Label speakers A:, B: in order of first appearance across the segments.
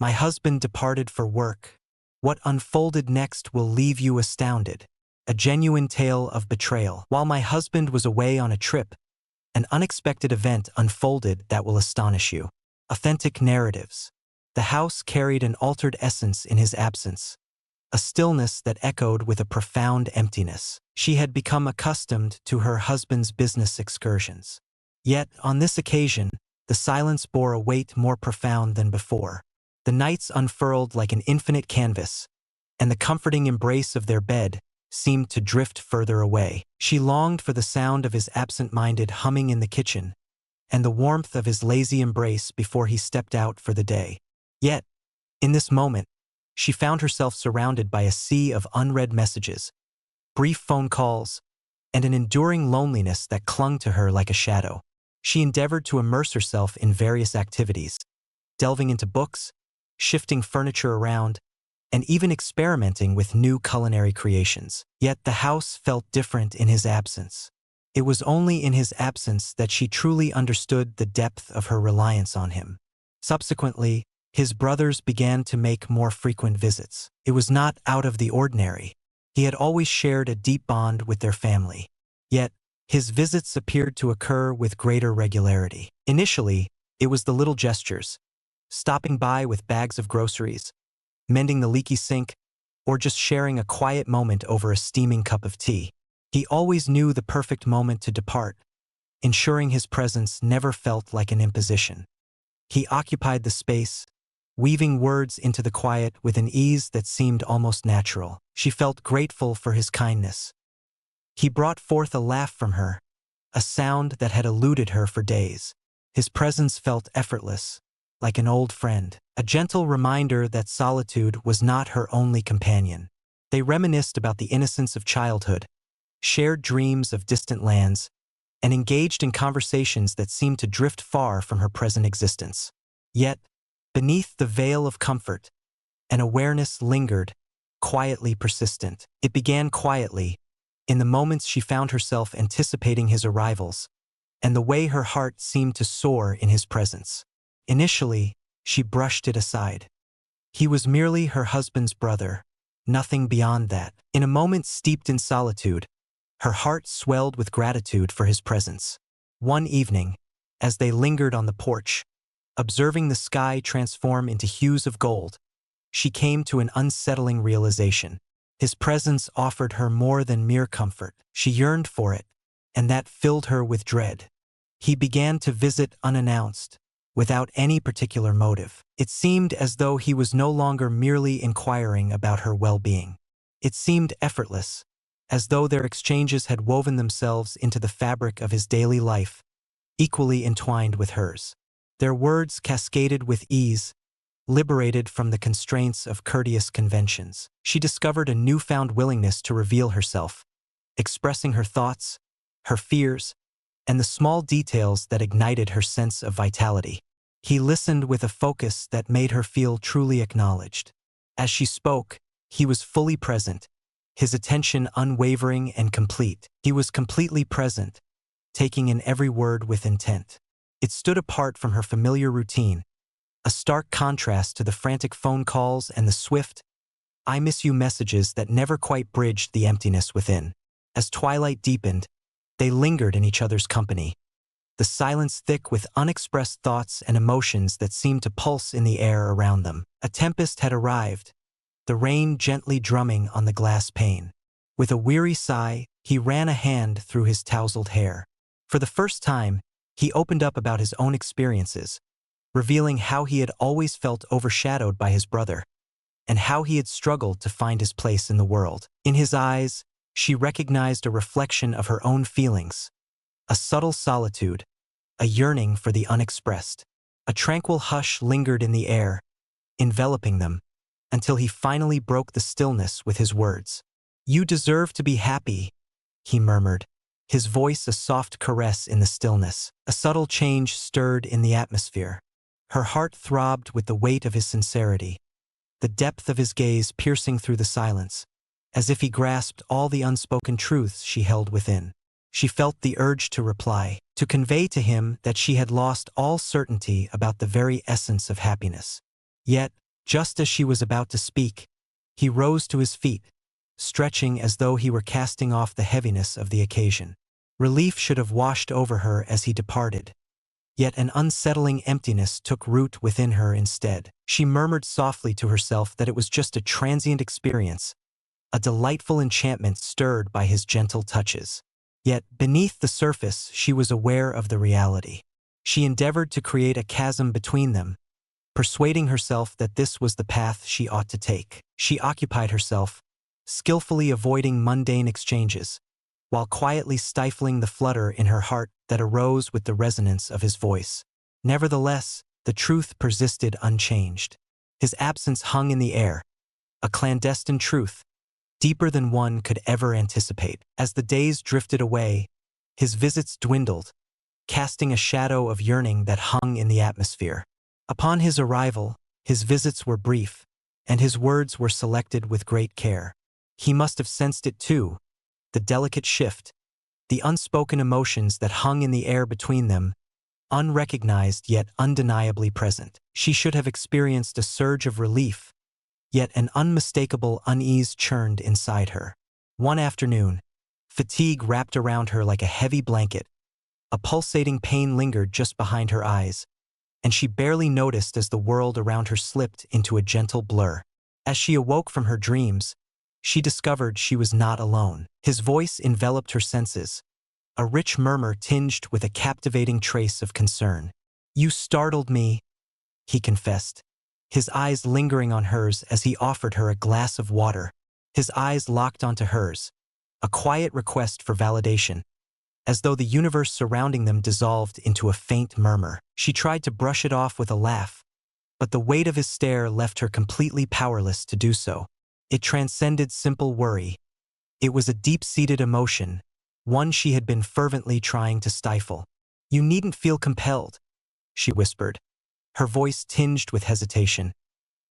A: My husband departed for work. What unfolded next will leave you astounded. A genuine tale of betrayal. While my husband was away on a trip, an unexpected event unfolded that will astonish you. Authentic narratives. The house carried an altered essence in his absence, a stillness that echoed with a profound emptiness. She had become accustomed to her husband's business excursions. Yet, on this occasion, the silence bore a weight more profound than before. The nights unfurled like an infinite canvas, and the comforting embrace of their bed seemed to drift further away. She longed for the sound of his absent-minded humming in the kitchen, and the warmth of his lazy embrace before he stepped out for the day. Yet, in this moment, she found herself surrounded by a sea of unread messages, brief phone calls, and an enduring loneliness that clung to her like a shadow. She endeavored to immerse herself in various activities, delving into books, shifting furniture around, and even experimenting with new culinary creations. Yet the house felt different in his absence. It was only in his absence that she truly understood the depth of her reliance on him. Subsequently, his brothers began to make more frequent visits. It was not out of the ordinary. He had always shared a deep bond with their family. Yet, his visits appeared to occur with greater regularity. Initially, it was the little gestures, stopping by with bags of groceries, mending the leaky sink, or just sharing a quiet moment over a steaming cup of tea. He always knew the perfect moment to depart, ensuring his presence never felt like an imposition. He occupied the space, weaving words into the quiet with an ease that seemed almost natural. She felt grateful for his kindness. He brought forth a laugh from her, a sound that had eluded her for days. His presence felt effortless, like an old friend, a gentle reminder that solitude was not her only companion. They reminisced about the innocence of childhood, shared dreams of distant lands, and engaged in conversations that seemed to drift far from her present existence. Yet, beneath the veil of comfort, an awareness lingered, quietly persistent. It began quietly, in the moments she found herself anticipating his arrivals, and the way her heart seemed to soar in his presence. Initially, she brushed it aside. He was merely her husband's brother, nothing beyond that. In a moment steeped in solitude, her heart swelled with gratitude for his presence. One evening, as they lingered on the porch, observing the sky transform into hues of gold, she came to an unsettling realization. His presence offered her more than mere comfort. She yearned for it, and that filled her with dread. He began to visit unannounced, without any particular motive. It seemed as though he was no longer merely inquiring about her well-being. It seemed effortless, as though their exchanges had woven themselves into the fabric of his daily life, equally entwined with hers. Their words cascaded with ease, liberated from the constraints of courteous conventions. She discovered a newfound willingness to reveal herself, expressing her thoughts, her fears, and the small details that ignited her sense of vitality. He listened with a focus that made her feel truly acknowledged. As she spoke, he was fully present, his attention unwavering and complete. He was completely present, taking in every word with intent. It stood apart from her familiar routine, a stark contrast to the frantic phone calls and the swift, "I miss you" messages that never quite bridged the emptiness within. As twilight deepened, they lingered in each other's company, the silence thick with unexpressed thoughts and emotions that seemed to pulse in the air around them. A tempest had arrived, the rain gently drumming on the glass pane. With a weary sigh, he ran a hand through his tousled hair. For the first time, he opened up about his own experiences, revealing how he had always felt overshadowed by his brother, and how he had struggled to find his place in the world. In his eyes, she recognized a reflection of her own feelings, a subtle solitude, a yearning for the unexpressed. A tranquil hush lingered in the air, enveloping them, until he finally broke the stillness with his words. "You deserve to be happy," he murmured, his voice a soft caress in the stillness. A subtle change stirred in the atmosphere. Her heart throbbed with the weight of his sincerity, the depth of his gaze piercing through the silence, as if he grasped all the unspoken truths she held within. She felt the urge to reply, to convey to him that she had lost all certainty about the very essence of happiness. Yet, Just as she was about to speak, he rose to his feet, stretching as though he were casting off the heaviness of the occasion. Relief should have washed over her as he departed. Yet an unsettling emptiness took root within her instead. She murmured softly to herself that it was just a transient experience, a delightful enchantment stirred by his gentle touches. Yet, beneath the surface, she was aware of the reality. She endeavored to create a chasm between them, persuading herself that this was the path she ought to take. She occupied herself, skillfully avoiding mundane exchanges, while quietly stifling the flutter in her heart that arose with the resonance of his voice. Nevertheless, the truth persisted unchanged. His absence hung in the air, a clandestine truth, deeper than one could ever anticipate. As the days drifted away, his visits dwindled, casting a shadow of yearning that hung in the atmosphere. Upon his arrival, his visits were brief, and his words were selected with great care. He must have sensed it too, the delicate shift, the unspoken emotions that hung in the air between them, unrecognized yet undeniably present. She should have experienced a surge of relief, yet an unmistakable unease churned inside her. One afternoon, fatigue wrapped around her like a heavy blanket, a pulsating pain lingered just behind her eyes, and she barely noticed as the world around her slipped into a gentle blur. As she awoke from her dreams, she discovered she was not alone. His voice enveloped her senses, a rich murmur tinged with a captivating trace of concern. "You startled me," he confessed, his eyes lingering on hers as he offered her a glass of water. His eyes locked onto hers, a quiet request for validation, as though the universe surrounding them dissolved into a faint murmur. She tried to brush it off with a laugh, but the weight of his stare left her completely powerless to do so. It transcended simple worry. It was a deep-seated emotion, one she had been fervently trying to stifle. "You needn't feel compelled," she whispered, her voice tinged with hesitation,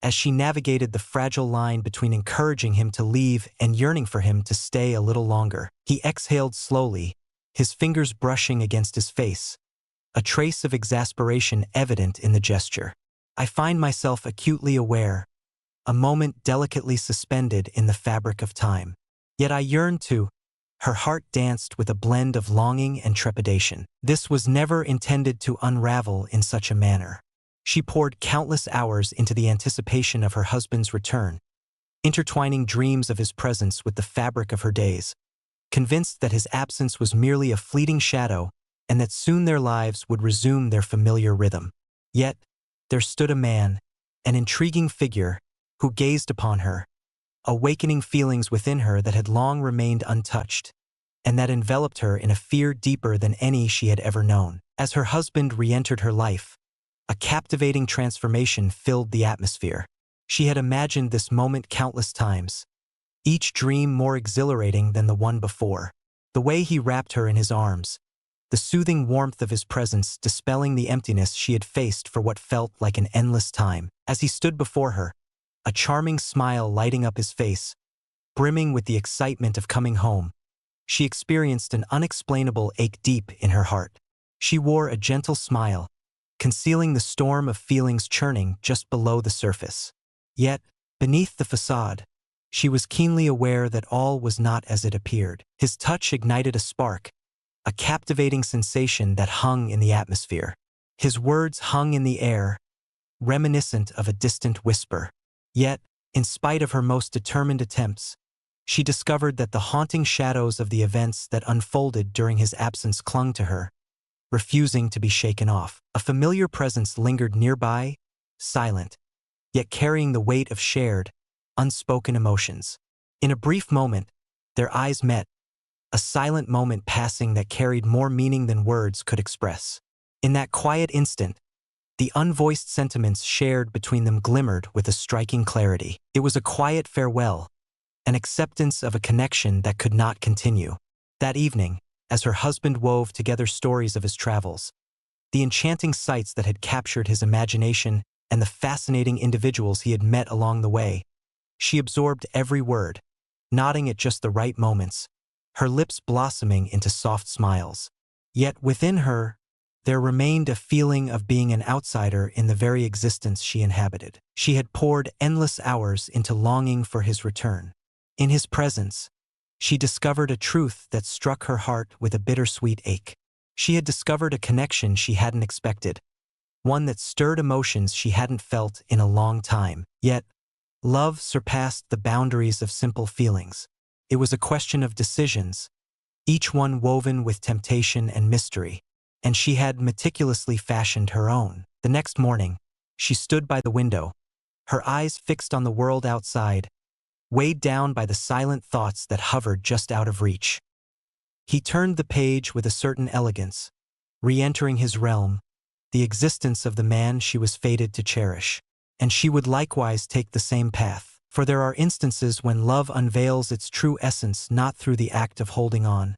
A: as she navigated the fragile line between encouraging him to leave and yearning for him to stay a little longer. He exhaled slowly, his fingers brushing against his face, a trace of exasperation evident in the gesture. "I find myself acutely aware, a moment delicately suspended in the fabric of time. Yet I yearn to—" Her heart danced with a blend of longing and trepidation. This was never intended to unravel in such a manner. She poured countless hours into the anticipation of her husband's return, intertwining dreams of his presence with the fabric of her days, convinced that his absence was merely a fleeting shadow and that soon their lives would resume their familiar rhythm. Yet, there stood a man, an intriguing figure, who gazed upon her, awakening feelings within her that had long remained untouched, and that enveloped her in a fear deeper than any she had ever known. As her husband re-entered her life, a captivating transformation filled the atmosphere. She had imagined this moment countless times, each dream more exhilarating than the one before. The way he wrapped her in his arms, the soothing warmth of his presence dispelling the emptiness she had faced for what felt like an endless time. As he stood before her, a charming smile lighting up his face, brimming with the excitement of coming home, she experienced an unexplainable ache deep in her heart. She wore a gentle smile, concealing the storm of feelings churning just below the surface. Yet, beneath the facade, she was keenly aware that all was not as it appeared. His touch ignited a spark, a captivating sensation that hung in the atmosphere. His words hung in the air, reminiscent of a distant whisper. Yet, in spite of her most determined attempts, she discovered that the haunting shadows of the events that unfolded during his absence clung to her, refusing to be shaken off. A familiar presence lingered nearby, silent, yet carrying the weight of shared, unspoken emotions. In a brief moment, their eyes met, a silent moment passing that carried more meaning than words could express. In that quiet instant, the unvoiced sentiments shared between them glimmered with a striking clarity. It was a quiet farewell, an acceptance of a connection that could not continue. That evening, as her husband wove together stories of his travels, the enchanting sights that had captured his imagination and the fascinating individuals he had met along the way, she absorbed every word, nodding at just the right moments, her lips blossoming into soft smiles. Yet within her, there remained a feeling of being an outsider in the very existence she inhabited. She had poured endless hours into longing for his return. In his presence, she discovered a truth that struck her heart with a bittersweet ache. She had discovered a connection she hadn't expected, one that stirred emotions she hadn't felt in a long time. Yet, love surpassed the boundaries of simple feelings. It was a question of decisions, each one woven with temptation and mystery, and she had meticulously fashioned her own. The next morning, she stood by the window, her eyes fixed on the world outside, weighed down by the silent thoughts that hovered just out of reach. He turned the page with a certain elegance, re-entering his realm, the existence of the man she was fated to cherish. And she would likewise take the same path. For there are instances when love unveils its true essence not through the act of holding on,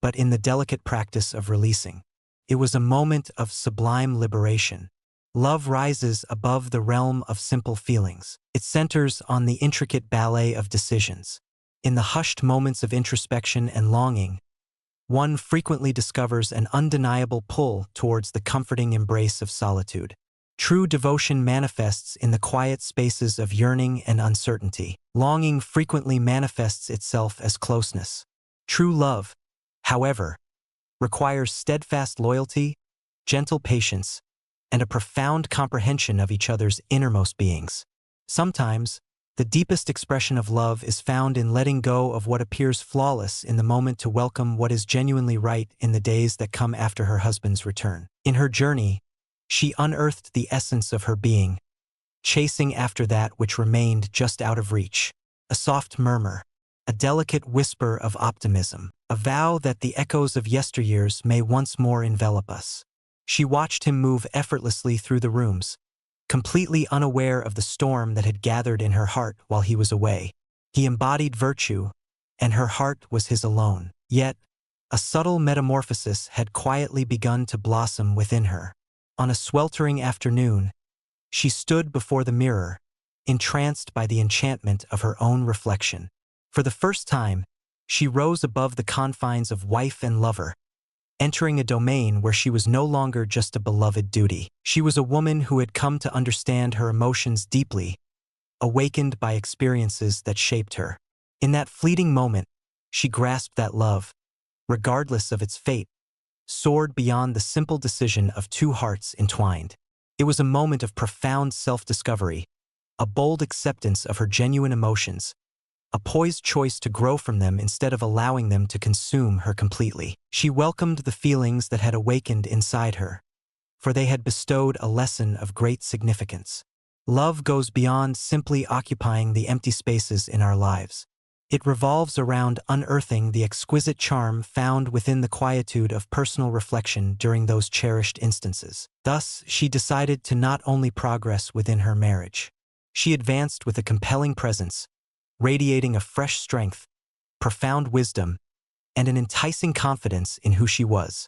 A: but in the delicate practice of releasing. It was a moment of sublime liberation. Love rises above the realm of simple feelings. It centers on the intricate ballet of decisions. In the hushed moments of introspection and longing, one frequently discovers an undeniable pull towards the comforting embrace of solitude. True devotion manifests in the quiet spaces of yearning and uncertainty. Longing frequently manifests itself as closeness. True love, however, requires steadfast loyalty, gentle patience, and a profound comprehension of each other's innermost beings. Sometimes, the deepest expression of love is found in letting go of what appears flawless in the moment to welcome what is genuinely right in the days that come after her husband's return. In her journey, she unearthed the essence of her being, chasing after that which remained just out of reach. A soft murmur, a delicate whisper of optimism, a vow that the echoes of yesteryears may once more envelop us. She watched him move effortlessly through the rooms, completely unaware of the storm that had gathered in her heart while he was away. He embodied virtue, and her heart was his alone. Yet, a subtle metamorphosis had quietly begun to blossom within her. On a sweltering afternoon, she stood before the mirror, entranced by the enchantment of her own reflection. For the first time, she rose above the confines of wife and lover, entering a domain where she was no longer just a beloved duty. She was a woman who had come to understand her emotions deeply, awakened by experiences that shaped her. In that fleeting moment, she grasped that love, regardless of its fate, soared beyond the simple decision of two hearts entwined. It was a moment of profound self-discovery, a bold acceptance of her genuine emotions, a poised choice to grow from them instead of allowing them to consume her completely. She welcomed the feelings that had awakened inside her, for they had bestowed a lesson of great significance. Love goes beyond simply occupying the empty spaces in our lives. It revolves around unearthing the exquisite charm found within the quietude of personal reflection during those cherished instances. Thus, she decided to not only progress within her marriage. She advanced with a compelling presence, radiating a fresh strength, profound wisdom, and an enticing confidence in who she was.